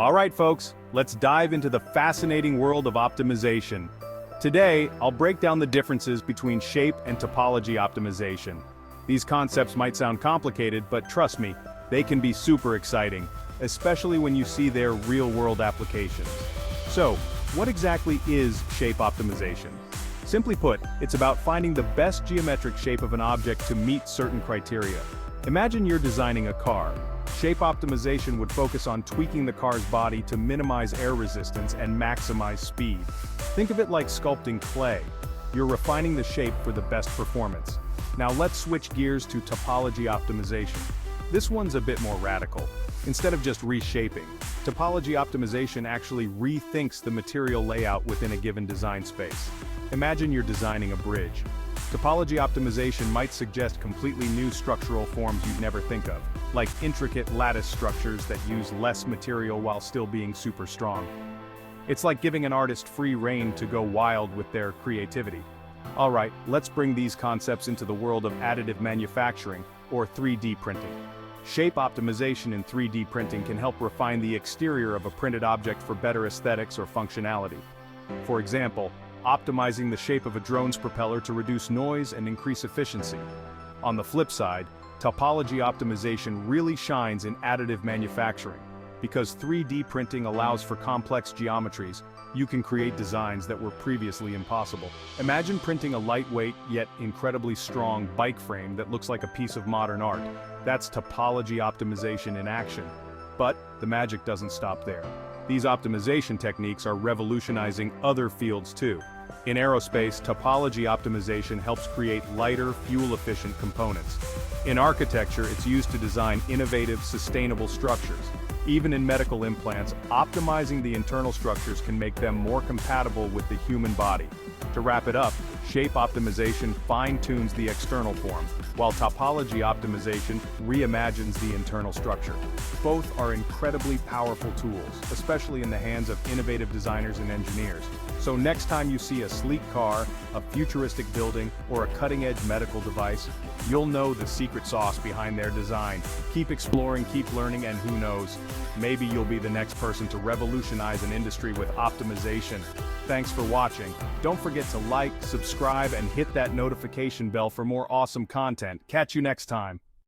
All right, folks, let's dive into the fascinating world of optimization. Today, I'll break down the differences between shape and topology optimization. These concepts might sound complicated, but trust me, they can be super exciting, especially when you see their real-world applications. So, what exactly is shape optimization? Simply put, it's about finding the best geometric shape of an object to meet certain criteria. Imagine you're designing a car. Shape optimization would focus on tweaking the car's body to minimize air resistance and maximize speed. Think of it like sculpting clay. You're refining the shape for the best performance. Now let's switch gears to topology optimization. This one's a bit more radical. Instead of just reshaping, topology optimization actually rethinks the material layout within a given design space. Imagine you're designing a bridge. Topology optimization might suggest completely new structural forms you'd never think of, like intricate lattice structures that use less material while still being super strong. It's like giving an artist free rein to go wild with their creativity. Alright, let's bring these concepts into the world of additive manufacturing, or 3D printing. Shape optimization in 3D printing can help refine the exterior of a printed object for better aesthetics or functionality. For example, optimizing the shape of a drone's propeller to reduce noise and increase efficiency. On the flip side, topology optimization really shines in additive manufacturing. Because 3D printing allows for complex geometries, you can create designs that were previously impossible. Imagine printing a lightweight yet incredibly strong bike frame that looks like a piece of modern art. That's topology optimization in action. But the magic doesn't stop there. These optimization techniques are revolutionizing other fields too. In aerospace, topology optimization helps create lighter, fuel-efficient components. In architecture, it's used to design innovative, sustainable structures. Even in medical implants, optimizing the internal structures can make them more compatible with the human body. To wrap it up, shape optimization fine-tunes the external form, while topology optimization reimagines the internal structure. Both are incredibly powerful tools, especially in the hands of innovative designers and engineers. So next time you see a sleek car, a futuristic building, or a cutting-edge medical device, you'll know the secret sauce behind their design. Keep exploring, keep learning, and who knows, maybe you'll be the next person to revolutionize an industry with optimization. Thanks for watching. Don't forget to like, subscribe, and hit that notification bell for more awesome content. Catch you next time.